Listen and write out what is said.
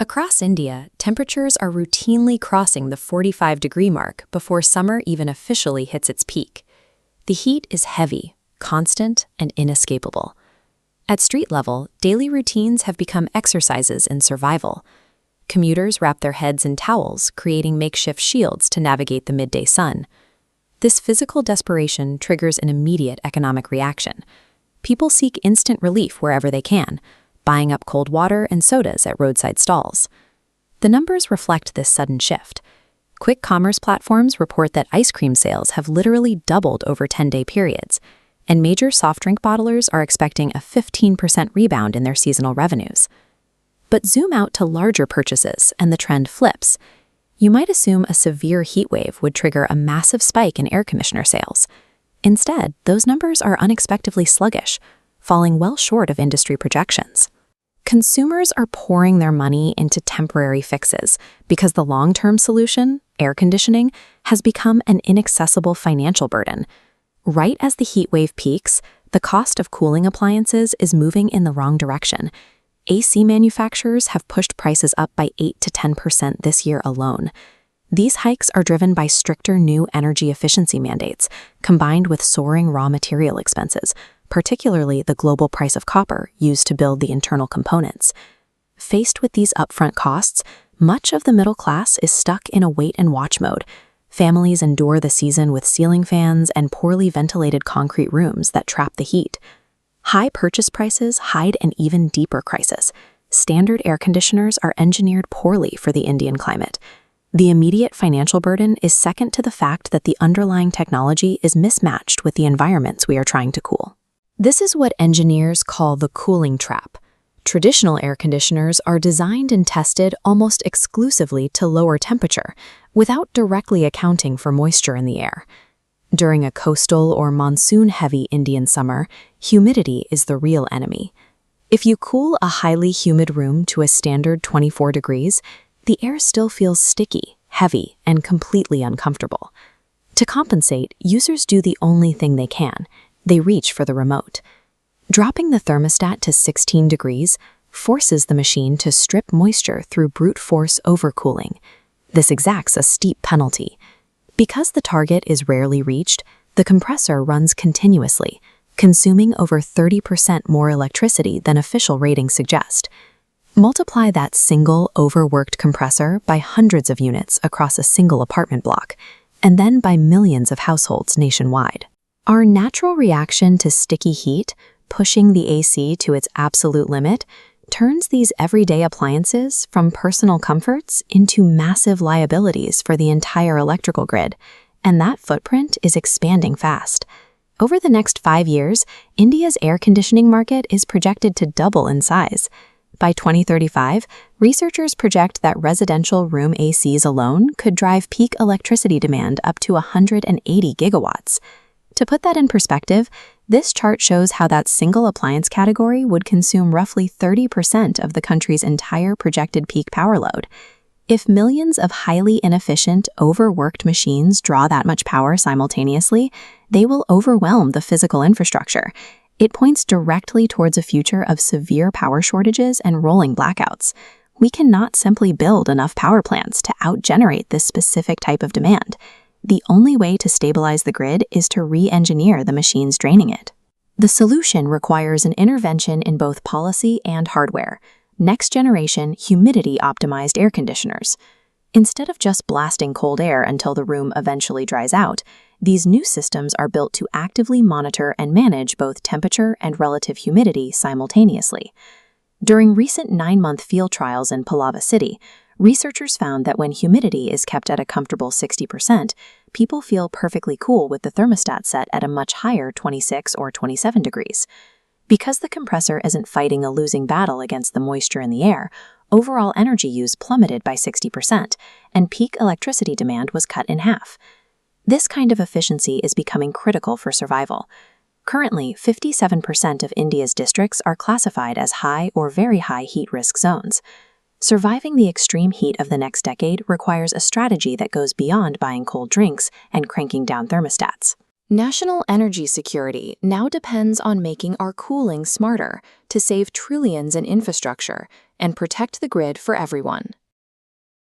Across India, temperatures are routinely crossing the 45-degree mark before summer even officially hits its peak. The heat is heavy, constant, and inescapable. At street level, daily routines have become exercises in survival. Commuters wrap their heads in towels, creating makeshift shields to navigate the midday sun. This physical desperation triggers an immediate economic reaction. People seek instant relief wherever they can, buying up cold water and sodas at roadside stalls. The numbers reflect this sudden shift. Quick commerce platforms report that ice cream sales have literally doubled over 10-day periods, and major soft drink bottlers are expecting a 15% rebound in their seasonal revenues. But zoom out to larger purchases, and the trend flips. You might assume a severe heat wave would trigger a massive spike in air conditioner sales. Instead, those numbers are unexpectedly sluggish, falling well short of industry projections. Consumers are pouring their money into temporary fixes because the long-term solution, air conditioning, has become an inaccessible financial burden. Right as the heat wave peaks, the cost of cooling appliances is moving in the wrong direction. AC manufacturers have pushed prices up by 8 to 10% this year alone. These hikes are driven by stricter new energy efficiency mandates, combined with soaring raw material expenses, particularly the global price of copper used to build the internal components. Faced with these upfront costs, much of the middle class is stuck in a wait-and-watch mode. Families endure the season with ceiling fans and poorly ventilated concrete rooms that trap the heat. High purchase prices hide an even deeper crisis. Standard air conditioners are engineered poorly for the Indian climate. The immediate financial burden is second to the fact that the underlying technology is mismatched with the environments we are trying to cool. This is what engineers call the cooling trap. Traditional air conditioners are designed and tested almost exclusively to lower temperature, without directly accounting for moisture in the air. During a coastal or monsoon-heavy Indian summer, humidity is the real enemy. If you cool a highly humid room to a standard 24 degrees, the air still feels sticky, heavy, and completely uncomfortable. To compensate, users do the only thing they can. They reach for the remote. Dropping the thermostat to 16 degrees forces the machine to strip moisture through brute force overcooling. This exacts a steep penalty. Because the target is rarely reached, the compressor runs continuously, consuming over 30% more electricity than official ratings suggest. Multiply that single, overworked compressor by hundreds of units across a single apartment block, and then by millions of households nationwide. Our natural reaction to sticky heat, pushing the AC to its absolute limit, turns these everyday appliances from personal comforts into massive liabilities for the entire electrical grid, and that footprint is expanding fast. Over the next 5 years, India's air conditioning market is projected to double in size. By 2035, researchers project that residential room ACs alone could drive peak electricity demand up to 180 gigawatts. To put that in perspective, this chart shows how that single appliance category would consume roughly 30% of the country's entire projected peak power load. If millions of highly inefficient, overworked machines draw that much power simultaneously, they will overwhelm the physical infrastructure. It points directly towards a future of severe power shortages and rolling blackouts. We cannot simply build enough power plants to outgenerate this specific type of demand. The only way to stabilize the grid is to re-engineer the machines draining it. The solution requires an intervention in both policy and hardware. Next-generation, humidity-optimized air conditioners. Instead of just blasting cold air until the room eventually dries out, these new systems are built to actively monitor and manage both temperature and relative humidity simultaneously. During recent 9-month field trials in Palava City, researchers found that when humidity is kept at a comfortable 60%, people feel perfectly cool with the thermostat set at a much higher 26 or 27 degrees. Because the compressor isn't fighting a losing battle against the moisture in the air, overall energy use plummeted by 60%, and peak electricity demand was cut in half. This kind of efficiency is becoming critical for survival. Currently, 57% of India's districts are classified as high or very high heat risk zones. Surviving the extreme heat of the next decade requires a strategy that goes beyond buying cold drinks and cranking down thermostats. National energy security now depends on making our cooling smarter to save trillions in infrastructure and protect the grid for everyone.